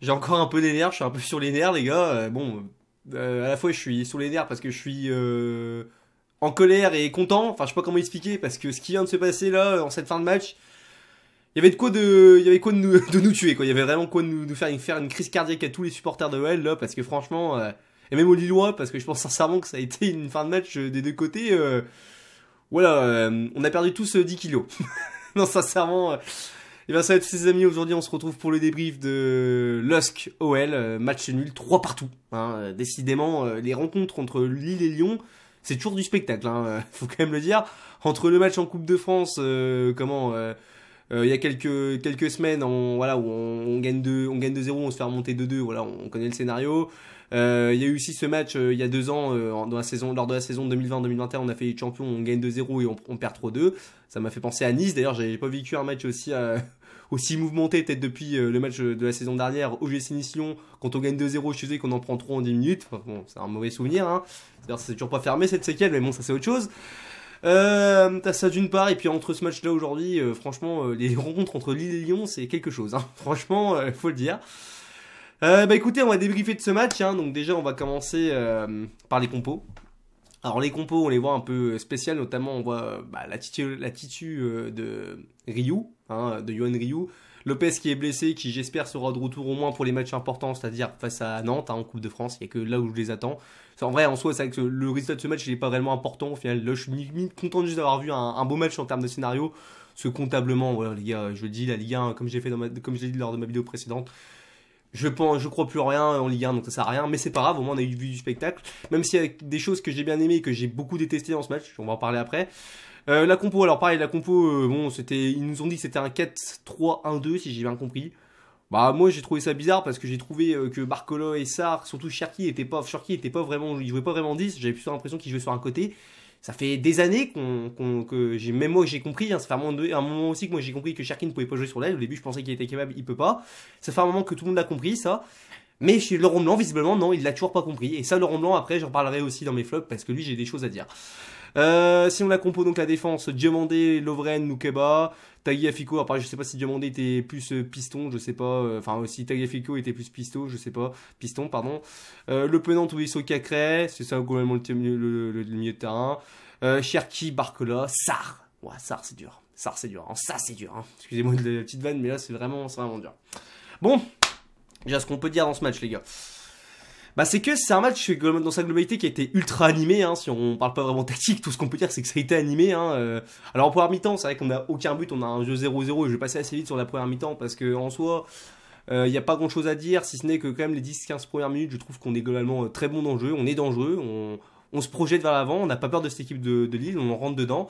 J'ai encore un peu des nerfs, je suis un peu sur les nerfs, les gars. À la fois, je suis sur les nerfs parce que je suis en colère et content. Enfin, je sais pas comment expliquer parce que ce qui vient de se passer là, en cette fin de match, il y avait quoi de nous, de nous tuer, quoi. Il y avait vraiment quoi de nous faire une crise cardiaque à tous les supporters de OL, là, parce que franchement, et même aux Lillois, parce que je pense sincèrement que ça a été une fin de match des deux côtés. Voilà, on a perdu tous 10 kilos. Non, sincèrement. Et bien ça va être ses amis, aujourd'hui on se retrouve pour le débrief de LOSC OL, match nul, 3 partout. Hein. Décidément, les rencontres entre Lille et Lyon, c'est toujours du spectacle, hein, faut quand même le dire. Entre le match en Coupe de France, il y a quelques semaines, où on gagne 2-0, on se fait remonter 2-2, voilà, on connaît le scénario. Il y a eu aussi ce match il y a 2 ans, lors de la saison 2020-2021, on a fait les champions, on gagne 2-0 et on perd 3-2. Ça m'a fait penser à Nice, d'ailleurs j'avais pas vécu un match aussi aussi mouvementé peut-être depuis le match de la saison dernière, OGC Nice-Lyon, quand on gagne 2-0 chez eux et qu'on en prend 3 en 10 minutes. Enfin, bon, c'est un mauvais souvenir, hein. D'ailleurs c'est toujours pas fermé cette séquelle, mais bon, ça c'est autre chose. T'as ça d'une part, et puis entre ce match-là aujourd'hui, franchement, les rencontres entre Lille et Lyon, c'est quelque chose, hein. Franchement, faut le dire. Écoutez, on va débriefer de ce match, hein. Donc déjà, on va commencer par les compos. Alors les compos, on les voit un peu spéciales, notamment on voit la titu de Ryu, hein, de Yohan Ryu. Lopez qui est blessé, qui j'espère sera de retour au moins pour les matchs importants, c'est-à-dire face à Nantes, hein, en Coupe de France. Il n'y a que là où je les attends. En vrai, en soi, c'est vrai que le résultat de ce match, il n'est pas réellement important. Au final, là, je suis limite content juste d'avoir vu un beau match en termes de scénario. Parce que comptablement, voilà, les gars, je le dis, la Ligue 1, comme je l'ai dit lors de ma vidéo précédente, je crois plus en rien en Ligue 1, donc ça sert à rien. Mais c'est pas grave, au moins on a vu du spectacle. Même s'il y a des choses que j'ai bien aimées et que j'ai beaucoup détestées dans ce match, on va en parler après. La compo, alors pareil, la compo, ils nous ont dit que c'était un 4-3-1-2 si j'ai bien compris. Bah moi j'ai trouvé ça bizarre parce que j'ai trouvé que Barcola et Sarr, surtout Cherki était pas vraiment, il jouait pas vraiment 10. J'avais plutôt l'impression qu'il jouait sur un côté. Ça fait des années que j'ai, même moi j'ai compris, hein, ça fait un moment aussi que moi j'ai compris que Cherki ne pouvait pas jouer sur l'aile. Au début je pensais qu'il était capable, il peut pas. Ça fait un moment que tout le monde l'a compris ça. Mais chez Laurent Blanc, visiblement, non, il l'a toujours pas compris. Et ça, Laurent Blanc, après, j'en parlerai aussi dans mes flops parce que lui, j'ai des choses à dire. Si on la compo, donc la défense, Diomandé, Lovren, Noukeba, Tagliafico. Alors, pareil, je sais pas si Diomandé était plus piston, je sais pas. Enfin, si Tagliafico était plus piston, je sais pas. Piston, pardon. Le Penant, Touisso, Cacré, c'est ça, globalement, le milieu de terrain. Cherki, Barcola, Sarr. Ouais, Sarr, c'est dur. Sarr, c'est dur. Hein. Ça, c'est dur. Hein. Excusez-moi de la petite vanne, mais là, c'est vraiment dur. Bon, déjà, ce qu'on peut dire dans ce match, les gars. Bah c'est que c'est un match dans sa globalité qui a été ultra animé, hein, si on parle pas vraiment tactique, tout ce qu'on peut dire c'est que ça a été animé. Hein, Alors en première mi-temps, c'est vrai qu'on a aucun but, on a un jeu 0-0 et je vais passer assez vite sur la première mi-temps parce que en soi, il n'y a pas grand chose à dire, si ce n'est que quand même les 10-15 premières minutes, je trouve qu'on est globalement très bon dans le jeu, on est dangereux, on se projette vers l'avant, on n'a pas peur de cette équipe de Lille, on en rentre dedans.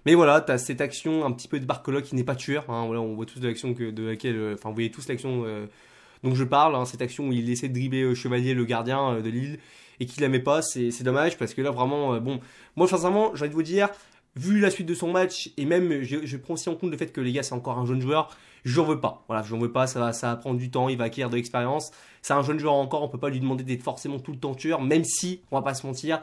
Mais voilà, t'as cette action un petit peu de Barcola qui n'est pas tueur, hein, voilà, on voit tous de l'action de laquelle, enfin vous voyez tous l'action dont je parle, hein, cette action où il essaie de dribbler Chevalier, le gardien de Lille, et qu'il la met pas, c'est dommage, parce que là vraiment, moi sincèrement, j'ai envie de vous dire, vu la suite de son match, et même je prends aussi en compte le fait que les gars c'est encore un jeune joueur, j'en veux pas, voilà, j'en veux pas, ça va prendre du temps, il va acquérir de l'expérience, c'est un jeune joueur encore, on peut pas lui demander d'être forcément tout le temps tueur, même si, on va pas se mentir,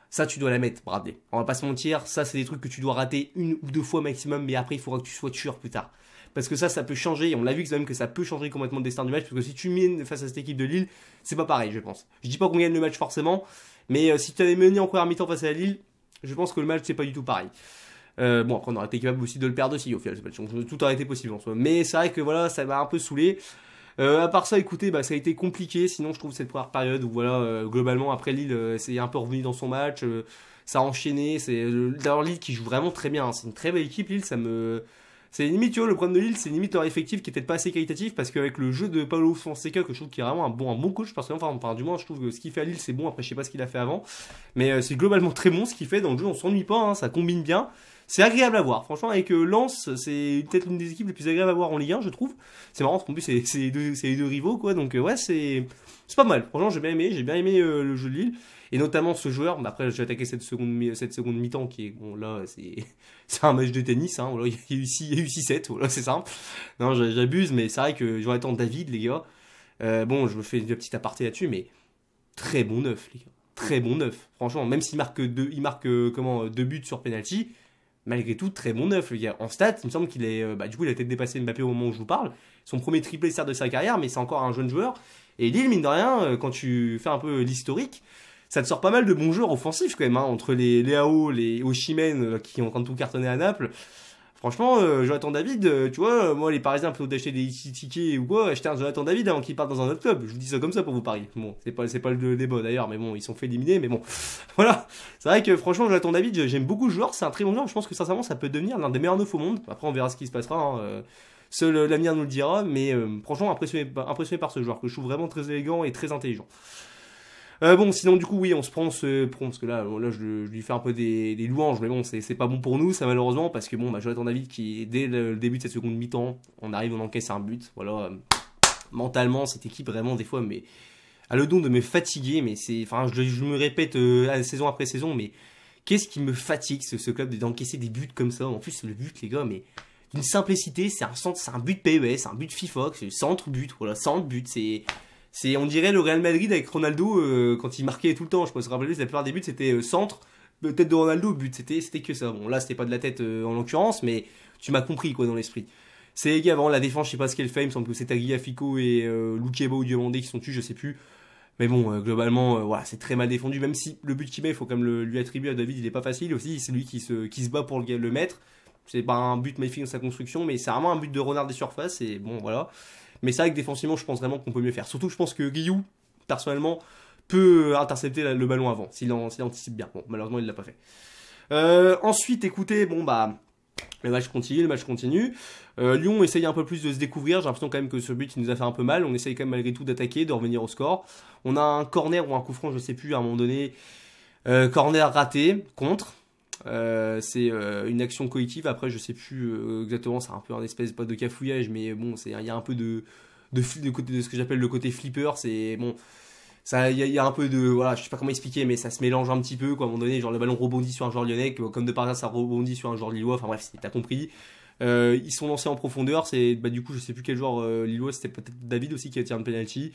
ça tu dois la mettre, Bradley. On va pas se mentir, ça c'est des trucs que tu dois rater 1 ou 2 fois maximum, mais après il faudra que tu sois tueur plus tard. Parce que ça peut changer, et on l'a vu quand même que ça peut changer complètement le destin du match, parce que si tu mènes face à cette équipe de Lille, c'est pas pareil, je pense. Je dis pas qu'on gagne le match forcément, mais si tu avais mené en première mi-temps face à Lille, je pense que le match c'est pas du tout pareil. Après on aurait été capable aussi de le perdre aussi au final, ce match. Donc, tout aurait été possible en soi. Mais c'est vrai que voilà, ça m'a un peu saoulé. À part ça, écoutez, ça a été compliqué. Sinon, je trouve cette première période où voilà, globalement après Lille, c'est un peu revenu dans son match. Ça a enchaîné. C'est d'ailleurs Lille qui joue vraiment très bien. Hein. C'est une très belle équipe. Lille, c'est limite, tu vois, le problème de Lille, c'est limite leur effectif qui est peut-être pas assez qualitatif parce qu'avec le jeu de Paulo Fonseca, que je trouve qu'il est vraiment un bon coach, personnellement, enfin, du moins, je trouve que ce qu'il fait à Lille, c'est bon. Après, je sais pas ce qu'il a fait avant, mais c'est globalement très bon ce qu'il fait dans le jeu. On s'ennuie pas, hein, ça combine bien. C'est agréable à voir. Franchement, avec Lens, c'est peut-être l'une des équipes les plus agréables à voir en Ligue 1, je trouve. C'est marrant parce qu'en plus, c'est les deux rivaux, quoi. Donc, ouais, c'est pas mal. Franchement, j'ai bien aimé le jeu de Lille. Et notamment ce joueur, après j'ai attaqué cette seconde mi-temps qui est, bon là, c'est un match de tennis, hein. Voilà, il y a eu 6-7, voilà, c'est simple. Non, j'abuse, mais c'est vrai que j'aurais tant David, les gars. Bon, je me fais une petite aparté là-dessus, mais très bon neuf, les gars. Très bon neuf. Franchement, même s'il marque deux buts sur penalty. malgré tout très bon neuf le gars. En stats, il me semble qu'il est, du coup il a peut-être dépassé Mbappé au moment où je vous parle. Son premier triplé certes de sa carrière, mais c'est encore un jeune joueur. Et Lille, mine de rien, quand tu fais un peu l'historique, ça te sort pas mal de bons joueurs offensifs quand même, hein, entre les Leao, les Osimhen qui ont en train de tout cartonner à Naples. Franchement, Jonathan David, tu vois, moi les Parisiens plutôt d'acheter des tickets ou quoi, acheter un Jonathan David avant qu'il parte dans un autre club. Je vous dis ça comme ça pour vous parier. Bon, c'est pas le débat d'ailleurs, mais bon, ils sont fait éliminer, mais bon, voilà. C'est vrai que franchement, Jonathan David, j'aime beaucoup le joueur, c'est un très bon joueur. Je pense que sincèrement, ça peut devenir l'un des meilleurs neufs au monde. Après, on verra ce qui se passera. Hein. Seul l'avenir nous le dira, mais franchement, impressionné par ce joueur que je trouve vraiment très élégant et très intelligent. Bon, sinon, du coup, oui, on se prend parce que là je lui fais un peu des louanges, mais bon, c'est pas bon pour nous, ça, malheureusement, parce que bon, Jonathan David, qui, dès le début de cette seconde mi-temps, on encaisse un but, voilà. Mentalement, cette équipe, vraiment, des fois, mais a le don de me fatiguer, mais enfin, je me répète saison après saison, mais qu'est-ce qui me fatigue, ce club, d'encaisser des buts comme ça. En plus, le but, les gars, mais d'une simplicité, c'est un but PES, c'est un but FIFA, c'est centre but, voilà, centre but, on dirait le Real Madrid avec Ronaldo quand il marquait tout le temps. Je peux se rappeler, la plupart des buts c'était centre, tête de Ronaldo, but, c'était que ça. Bon, là c'était pas de la tête en l'occurrence, mais tu m'as compris quoi dans l'esprit. C'est les gars, avant la défense, je sais pas ce qu'elle fait, il me semble que c'est Tagliafico et Loukeba ou Diomandé qui sont dessus, je sais plus. Mais bon, globalement, voilà, c'est très mal défendu, même si le but qu'il met, il faut quand même lui attribuer à David, il est pas facile aussi, c'est lui qui se bat pour le mettre. C'est pas un but magnifique dans sa construction, mais c'est vraiment un but de renard des surfaces, et bon, voilà. Mais c'est vrai que défensivement, je pense vraiment qu'on peut mieux faire. Surtout, je pense que Guillou, personnellement, peut intercepter le ballon avant, s'il anticipe bien. Bon, malheureusement, il l'a pas fait. Ensuite, écoutez, le match continue. Lyon essaye un peu plus de se découvrir. J'ai l'impression quand même que ce but, il nous a fait un peu mal. On essaye quand même malgré tout d'attaquer, de revenir au score. On a un corner ou un coup franc, je sais plus, à un moment donné. Corner raté, contre. C'est une action collective. Après, je sais plus exactement, c'est un peu un espèce pas de cafouillage, mais bon, il y a un peu de ce que j'appelle le côté flipper. C'est bon, ça, il y a un peu de, voilà, je sais pas comment expliquer, mais ça se mélange un petit peu, quoi. À un moment donné, genre le ballon rebondit sur un joueur lyonnais, comme de par hasard, ça rebondit sur un joueur lillois. Enfin bref, t'as compris. Ils sont lancés en profondeur. Du coup, je sais plus quel joueur lillois, c'était peut-être David aussi qui a tiré un penalty.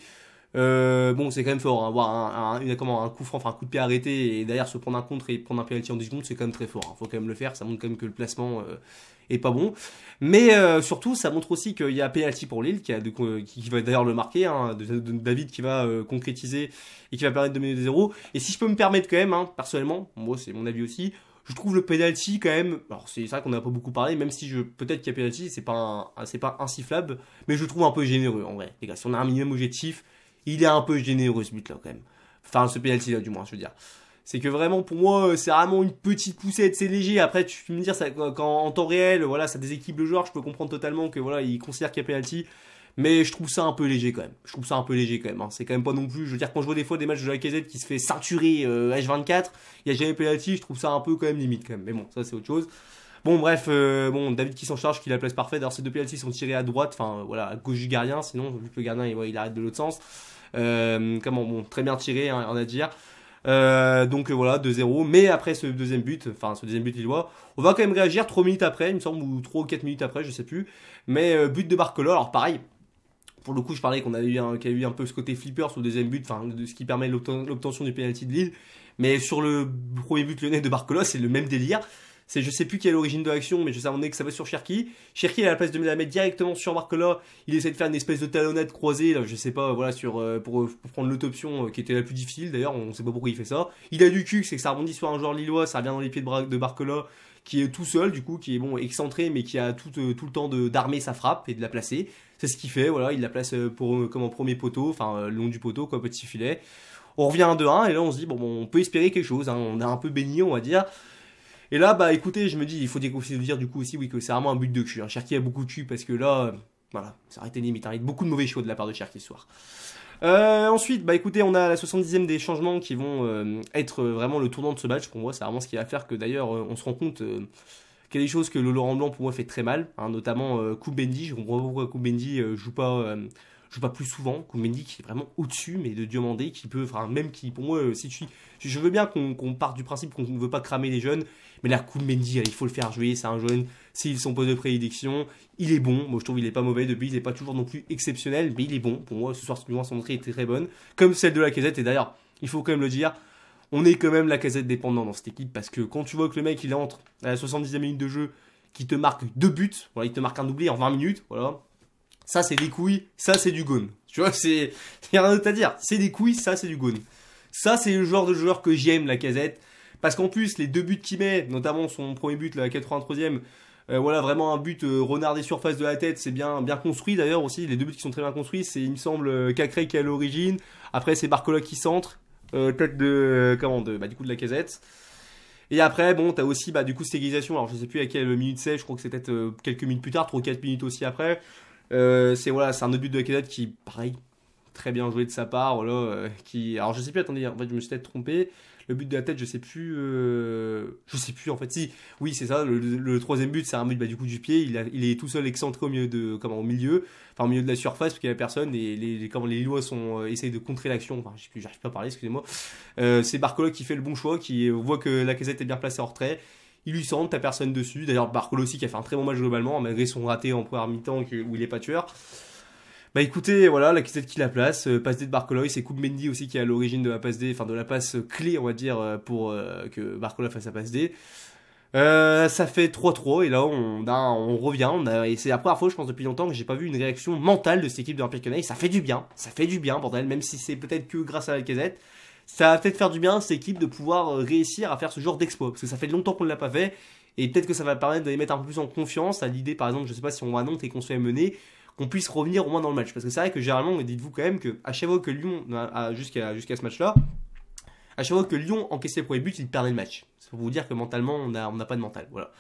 Bon, c'est quand même fort, hein, voir un coup franc, enfin un coup de pied arrêté et derrière se prendre un contre et prendre un penalty en 10 secondes, c'est quand même très fort, hein, faut quand même le faire, ça montre quand même que le placement est pas bon, mais surtout ça montre aussi qu'il y a penalty pour Lille qui va d'ailleurs le marquer, hein, de David qui va concrétiser et qui va permettre de mener 2-0. Et si je peux me permettre quand même, hein, personnellement, moi c'est mon avis aussi, je trouve le penalty quand même, alors c'est vrai qu'on n'a pas beaucoup parlé, même si peut-être qu'il y a penalty, c'est pas insifflable, mais je le trouve un peu généreux en vrai, les gars, si on a un minimum objectif, il est un peu généreux ce but là quand même. Enfin ce penalty là du moins je veux dire. C'est que vraiment pour moi c'est vraiment une petite poussette, c'est léger. Après tu peux me dire ça, quand en temps réel voilà ça déséquilibre le joueur, je peux comprendre totalement que voilà il considère qu'il y a penalty. Mais je trouve ça un peu léger quand même. Hein. C'est quand même pas non plus. Je veux dire quand je vois des fois des matchs de la KZ qui se fait ceinturer H24, il y a jamais penalty, je trouve ça un peu quand même limite quand même. Mais bon ça c'est autre chose. Bon bref, David qui s'en charge, qui a la place parfaite. Alors ces deux penalty sont tirés à droite, enfin voilà à gauche du gardien. Sinon vu que le gardien il arrête de l'autre sens. Très bien tiré, hein, on a à dire. Donc voilà, 2-0. Mais après ce deuxième but lillois, on va quand même réagir 3 minutes après, il me semble, ou 3 ou 4 minutes après, je sais plus. Mais but de Barcola, alors pareil. Pour le coup, je parlais qu'il y a eu un peu ce côté flipper sur le deuxième but, enfin, de ce qui permet l'obtention du penalty de Lille. Mais sur le premier but lyonnais de Barcola, c'est le même délire. Je sais plus quelle est l'origine de l'action, mais je sais à que ça va sur Cherki. Cherki, à la place de la mettre directement sur Barcola, il essaie de faire une espèce de talonnade croisée, là, je sais pas, voilà, pour prendre l'autre option qui était la plus difficile. D'ailleurs, on sait pas pourquoi il fait ça. Il a du cul, c'est que ça rebondit sur un joueur lillois, ça revient dans les pieds de Barcola, qui est tout seul, du coup, qui est excentré, mais qui a tout le temps d'armer sa frappe et de la placer. C'est ce qu'il fait, voilà, il la place comme en premier poteau, enfin, le long du poteau, quoi, petit filet. On revient à 2-1, et là, on se dit, on peut espérer quelque chose, hein, on a un peu béni, on va dire. Et là, écoutez, je me dis, il faut dire du coup aussi, oui, que c'est vraiment un but de cul. Hein. Cherki a beaucoup de cul parce que là, voilà, ça aurait été limite. Hein. Il y a beaucoup de mauvais choix de la part de Cherki ce soir. Ensuite, écoutez, on a la 70e des changements qui vont être vraiment le tournant de ce match. Pour moi, c'est vraiment ce qui va faire que d'ailleurs, on se rend compte qu'il y a des choses que le Laurent Blanc, pour moi, fait très mal. Hein, notamment Koumbendi. Je comprends pas pourquoi Koumbendi joue pas plus souvent. Koumbendi qui est vraiment au-dessus, mais de Diomandé qui peut, enfin, même qui, pour moi, je veux bien qu'on parte du principe qu'on ne veut pas cramer les jeunes. Mais là, Koumbendi, il faut le faire jouer, c'est un jeune, s'ils sont pas de prédilection, il est bon, moi je trouve qu'il est pas mauvais depuis, il est pas toujours non plus exceptionnel, mais il est bon, pour moi ce soir son entrée était très bonne, comme celle de la Lacazette, et d'ailleurs, il faut quand même le dire, on est quand même la Lacazette dépendant dans cette équipe, parce que quand tu vois que le mec il entre à la 70e minute de jeu, qui te marque 2 buts, voilà, il te marque un doublé en 20 minutes, voilà. Ça c'est des couilles, ça c'est du gone. Tu vois, c'est rien d'autre à dire. C'est des couilles, ça c'est du gone. Ça c'est le genre de joueur que j'aime, Lacazette. Parce qu'en plus, les 2 buts qu'il met, notamment son premier but, la 83e, voilà, vraiment un but renard des surfaces de la tête, c'est bien construit d'ailleurs aussi. Les 2 buts qui sont très bien construits, c'est, il me semble, Cacré qui est à l'origine. Après, c'est Barcola qui centre. Tête de, du coup, de Lacazette. Et après, bon, t'as aussi, du coup, cette égalisation. Alors, je sais plus à quelle minute c'est, je crois que c'est peut-être quelques minutes plus tard, 3 ou 4 minutes aussi après. C'est un autre but de Lacazette qui, pareil, très bien joué de sa part, voilà, alors je sais plus, attendez, en fait, je me suis peut-être trompé. Le but de la tête, je sais plus en fait. Si, oui, c'est ça. Le troisième but, c'est un but du coup du pied. Il est tout seul excentré au milieu au milieu de la surface parce qu'il y a personne et les Lillois essayent de contrer l'action. Enfin, j'arrive pas à parler, excusez-moi. C'est Barcola qui fait le bon choix, qui voit que Lacazette est bien placé en retrait. Il lui centre, t'as personne dessus. D'ailleurs, Barcola aussi qui a fait un très bon match globalement, malgré son raté en première mi-temps où il est pas tueur. Écoutez, voilà, Lacazette qui la place, passe D de Barcola, c'est Koupmeindy aussi qui est à l'origine de la passe D, enfin de la passe clé, on va dire, pour que Barcola fasse sa passe D. Ça fait 3-3 et là on revient, et c'est la première fois je pense depuis longtemps que j'ai pas vu une réaction mentale de cette équipe de l'Olympique Lyonnais. Ça fait du bien bordel, même si c'est peut-être que grâce à Lacazette. Ça va peut-être faire du bien à cette équipe de pouvoir réussir à faire ce genre d'exploit, parce que ça fait longtemps qu'on ne l'a pas fait, et peut-être que ça va permettre de les mettre un peu plus en confiance à l'idée, par exemple, je sais pas si on va à Nantes et qu'on se fait mener, qu'on puisse revenir au moins dans le match. Parce que c'est vrai que généralement, dites-vous quand même que à chaque fois que Lyon, jusqu'à ce match-là, à chaque fois que Lyon encaissait le premier but, il perdait le match. C'est pour vous dire que mentalement, on n'a pas de mental. Voilà.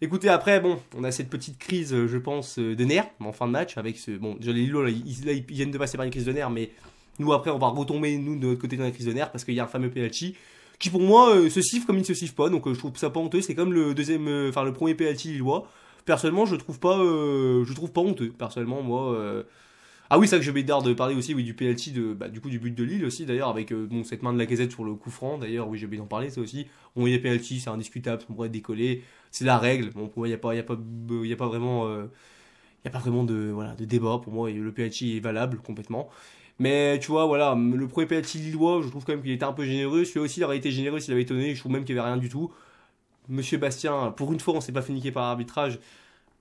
Écoutez, après, bon, on a cette petite crise, je pense, de nerfs en fin de match. Avec ce, bon, déjà les Lillois, là, ils viennent de passer par une crise de nerfs, mais nous, après, on va retomber, nous, de notre côté, dans la crise de nerfs, parce qu'il y a un fameux penalty qui, pour moi, se siffle comme il ne se siffle pas. Donc, je trouve ça pas honteux. C'est comme le le premier penalty lillois. Personnellement, je trouve pas honteux. Personnellement, moi. Ah oui, c'est ça que j'ai oublié de parler aussi, oui, du penalty du coup du but de Lille aussi, d'ailleurs, avec cette main de Lacazette sur le coup franc. D'ailleurs, oui, j'ai oublié d'en parler, ça aussi. Bon, il y a penalty, c'est indiscutable, on pourrait décoller, c'est la règle. Bon, pour moi, il y a pas vraiment, de débat. Pour moi, le penalty est valable complètement. Mais tu vois, voilà, le premier penalty lillois, je trouve quand même qu'il était un peu généreux. Celui-là aussi, il aurait été généreux s'il avait étonné. Je trouve même qu'il n'y avait rien du tout. Monsieur Bastien, pour une fois, on s'est pas fait niquer par l'arbitrage,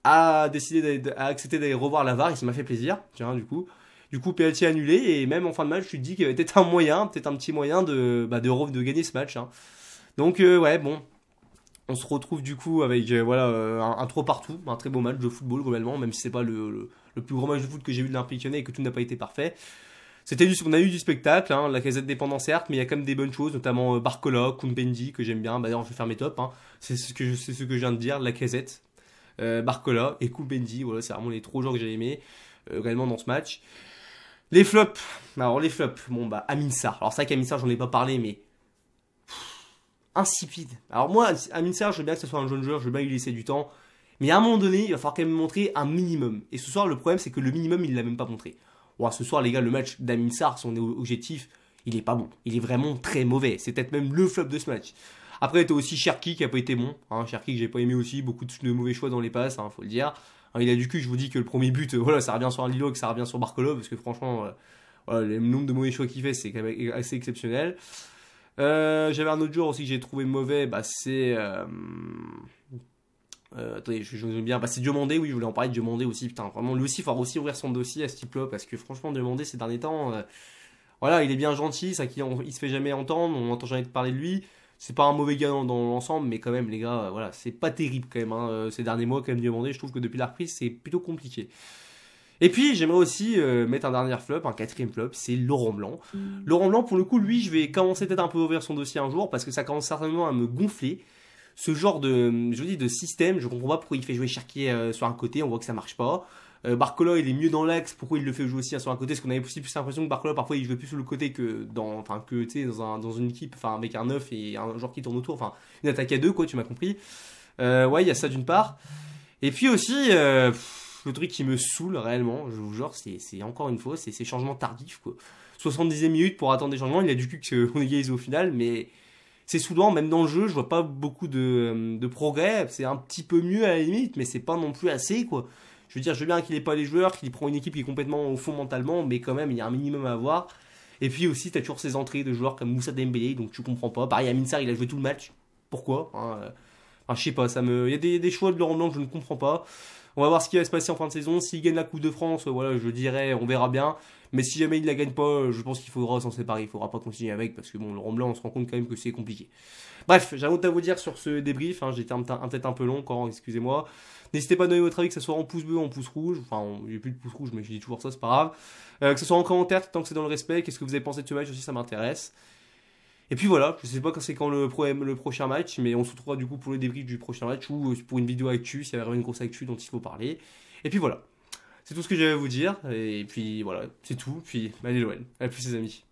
a accepté d'aller revoir la VAR, et ça m'a fait plaisir. Tiens, du coup, penalty annulé, et même en fin de match, je te dis qu'il y avait peut-être un petit moyen de gagner ce match. Hein. Donc, ouais, bon, on se retrouve du coup avec un 3 partout, un très beau match de football globalement, même si c'est pas le plus grand match de foot que j'ai vu de l'Olympique Lyonnais et que tout n'a pas été parfait. On a eu du spectacle, hein, la Lacazette dépendant certes, mais il y a quand même des bonnes choses, notamment Barcola, Koupmeindy que j'aime bien. D'ailleurs, je vais faire mes tops. Hein. C'est ce que je viens de dire, Lacazette, Barcola et Koupmeindy. Voilà, c'est vraiment les 3 joueurs que j'ai aimés réellement dans ce match. Les flops. Alors les flops. Bon Amin Sarr. Alors c'est vrai qu'Amin Sarr, j'en ai pas parlé, mais insipide. Alors moi, Amin Sarr, je veux bien que ce soit un jeune joueur, je veux bien lui laisser du temps, mais à un moment donné, il va falloir quand même montrer un minimum. Et ce soir, le problème, c'est que le minimum, il l'a même pas montré. Bon, ce soir, les gars, le match d'Amin Sarr, si on est objectif, il est pas bon. Il est vraiment très mauvais. C'est peut-être même le flop de ce match. Après, t'as aussi Cherki qui a pas été bon. Hein, Cherki que j'ai pas aimé aussi. Beaucoup de mauvais choix dans les passes, hein, faut le dire. Hein, il a du cul, je vous dis que le premier but, voilà, ça revient sur un Lilo, que ça revient sur Barcola, parce que franchement, voilà, le nombre de mauvais choix qu'il fait, c'est quand même assez exceptionnel. J'avais un autre joueur aussi que j'ai trouvé mauvais, c'est... attendez, je me bien. C'est Diomandé, oui, je voulais en parler de Diomandé aussi. Putain, vraiment, lui aussi, il faudra aussi ouvrir son dossier à ce type-là, parce que franchement, Diomandé, ces derniers temps, voilà, il est bien gentil, ça il se fait jamais entendre, on entend jamais parler de lui. C'est pas un mauvais gars dans l'ensemble, mais quand même, les gars, voilà, c'est pas terrible quand même. Hein, ces derniers mois, quand même, Diomandé, je trouve que depuis la reprise, c'est plutôt compliqué. Et puis, j'aimerais aussi mettre un dernier flop, un 4e flop, c'est Laurent Blanc. Laurent Blanc, pour le coup, lui, je vais commencer peut-être un peu à ouvrir son dossier un jour, parce que ça commence certainement à me gonfler. Ce genre de système, je comprends pas pourquoi il fait jouer Cherki sur un côté, on voit que ça marche pas. Barcola, il est mieux dans l'axe, pourquoi il le fait jouer aussi sur un côté? Parce qu'on avait aussi plus l'impression que Barcola, parfois, il jouait plus sur le côté que dans une équipe, avec un 9 et un joueur qui tourne autour, une attaque à 2, quoi, tu m'as compris. Ouais, il y a ça d'une part. Et puis aussi, le truc qui me saoule réellement, je vous jure, c'est encore une fois, c'est ces changements tardifs, quoi. 70e minute pour attendre des changements, il a du cul qu'on égalise au final, mais c'est saoulant, même dans le jeu, je vois pas beaucoup de progrès, c'est un petit peu mieux à la limite, mais c'est pas non plus assez, quoi. Je veux dire, je veux bien qu'il ait pas les joueurs, qu'il prend une équipe qui est complètement au fond mentalement, mais quand même, il y a un minimum à avoir. Et puis aussi, t'as toujours ces entrées de joueurs comme Moussa Dembélé, donc tu comprends pas. Pareil, Amin Sarr, il a joué tout le match. Pourquoi hein, enfin, je sais pas, il y a des choix de Laurent Blanc que je ne comprends pas. On va voir ce qui va se passer en fin de saison. S'il gagne la Coupe de France, voilà, je dirais, on verra bien. Mais si jamais il la gagne pas, je pense qu'il faudra s'en séparer. Il faudra pas continuer avec parce que bon, Laurent Blanc, on se rend compte quand même que c'est compliqué. Bref, j'ai un autre à vous dire sur ce débrief. Hein, j'étais peut-être un peu long encore, excusez-moi. N'hésitez pas à donner votre avis, que ce soit en pouce bleu ou en pouce rouge. Enfin, il n'y a plus de pouce rouge, mais je dis toujours ça, c'est pas grave. Que ce soit en commentaire, tant que c'est dans le respect. Qu'est-ce que vous avez pensé de ce match aussi, ça m'intéresse. Et puis voilà, je sais pas quand c'est quand le prochain match, mais on se retrouvera du coup pour le débrief du prochain match ou pour une vidéo actu, s'il y a vraiment une grosse actu dont il faut parler. Et puis voilà, c'est tout ce que j'avais à vous dire. Et puis voilà, c'est tout. Puis allez l'OL, à plus les amis.